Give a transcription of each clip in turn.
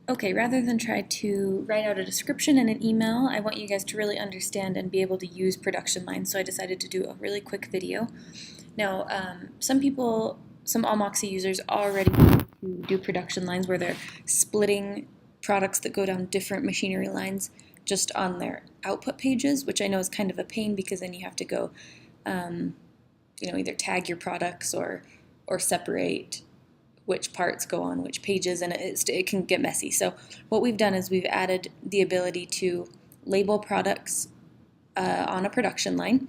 Okay, rather than try to write out a description in an email, I want you guys to really understand and be able to use production lines, so I decided to do a really quick video. Now, some Allmoxy users already do production lines where they're splitting products that go down different machinery lines just on their output pages, which I know is kind of a pain because then you have to go, either tag your products or separate which parts go on which pages, and it can get messy. So what we've done is we've added the ability to label products on a production line,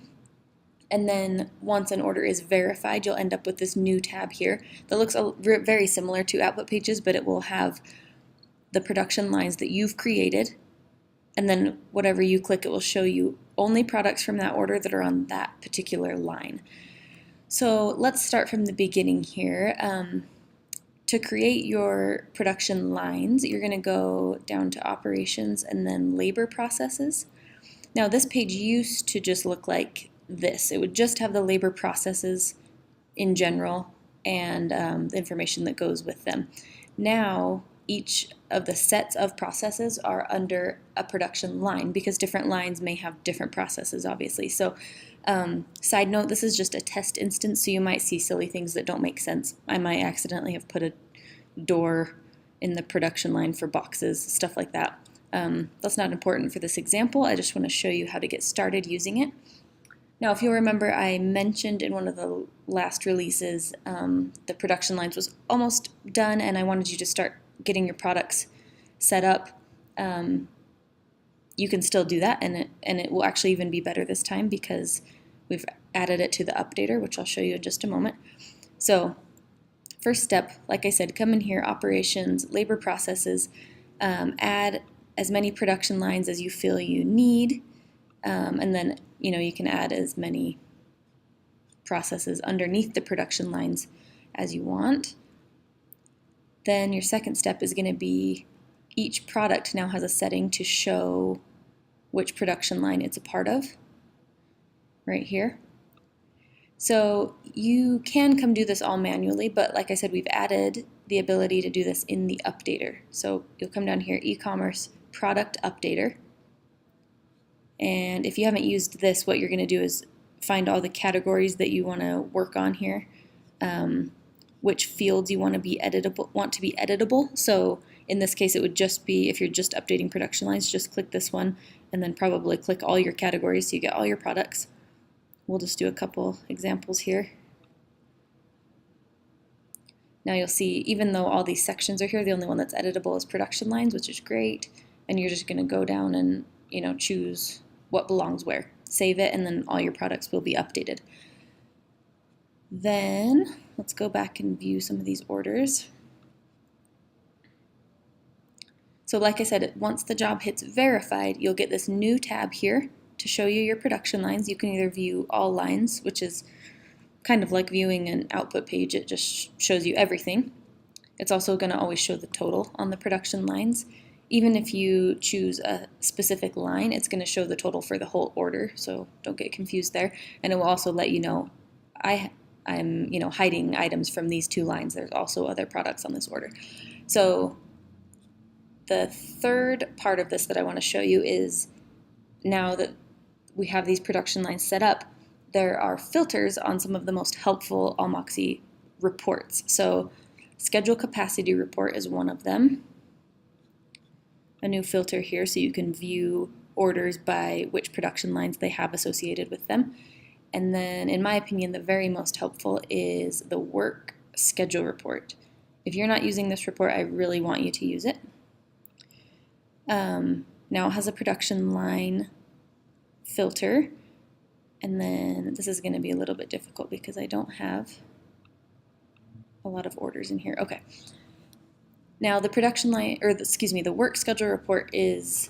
and then once an order is verified, you'll end up with this new tab here that looks very similar to output pages, but it will have the production lines that you've created, and then whatever you click, it will show you only products from that order that are on that particular line. So let's start from the beginning here. To create your production lines, you're going to go down to operations and then labor processes. Now this page used to just look like this. It would just have the labor processes in general and the information that goes with them. Now each of the sets of processes are under a production line because different lines may have different processes, obviously. So side note, this is just a test instance, so you might see silly things that don't make sense. I might accidentally have put a door in the production line for boxes, stuff like that. That's not important for this example. I just want to show you how to get started using it. Now, if you'll remember, I mentioned in one of the last releases the production lines was almost done, and I wanted you to start getting your products set up. You can still do that, and it will actually even be better this time because we've added it to the updater, which I'll show you in just a moment. So first step, like I said, come in here, operations, labor processes, add as many production lines as you feel you need, and then you can add as many processes underneath the production lines as you want. Then your second step is going to be each product now has a setting to show which production line it's a part of, right here. So you can come do this all manually, but like I said, we've added the ability to do this in the updater. So you'll come down here, e-commerce product updater. And if you haven't used this, what you're going to do is find all the categories that you want to work on here, which fields you want to be editable. So in this case, it would just be, if you're just updating production lines, just click this one and then probably click all your categories so you get all your products. We'll just do a couple examples here. Now you'll see, even though all these sections are here, the only one that's editable is production lines, which is great. And you're just going to go down and choose what belongs where. Save it, and then all your products will be updated. Then let's go back and view some of these orders. So like I said, once the job hits verified, you'll get this new tab here to show you your production lines. You can either view all lines, which is kind of like viewing an output page. It just shows you everything. It's also going to always show the total on the production lines. Even if you choose a specific line, it's going to show the total for the whole order, so don't get confused there. And it will also let you know I'm hiding items from these two lines. There's also other products on this order. So the third part of this that I want to show you is, now that we have these production lines set up, there are filters on some of the most helpful Allmoxy reports. So schedule capacity report is one of them. A new filter here so you can view orders by which production lines they have associated with them. And then, in my opinion, the very most helpful is the work schedule report. If you're not using this report, I really want you to use it. Now it has a production line filter, and then this is going to be a little bit difficult because I don't have a lot of orders in here. Okay. Now the production line, the work schedule report is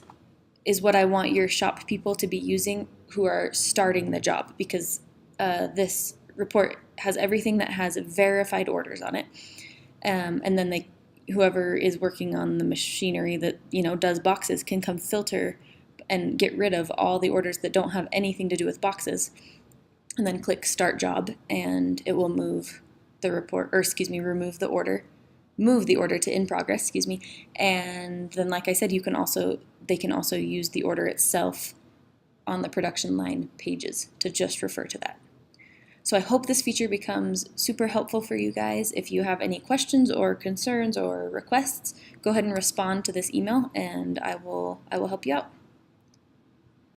what I want your shop people to be using who are starting the job, because this report has everything that has verified orders on it, and then whoever is working on the machinery that does boxes can come filter and get rid of all the orders that don't have anything to do with boxes, and then click Start Job, and it will move the report, remove the order move the order to in progress, excuse me, and then like I said, they can also use the order itself on the production line pages to just refer to that. So I hope this feature becomes super helpful for you guys. If you have any questions or concerns or requests, go ahead and respond to this email and I will help you out.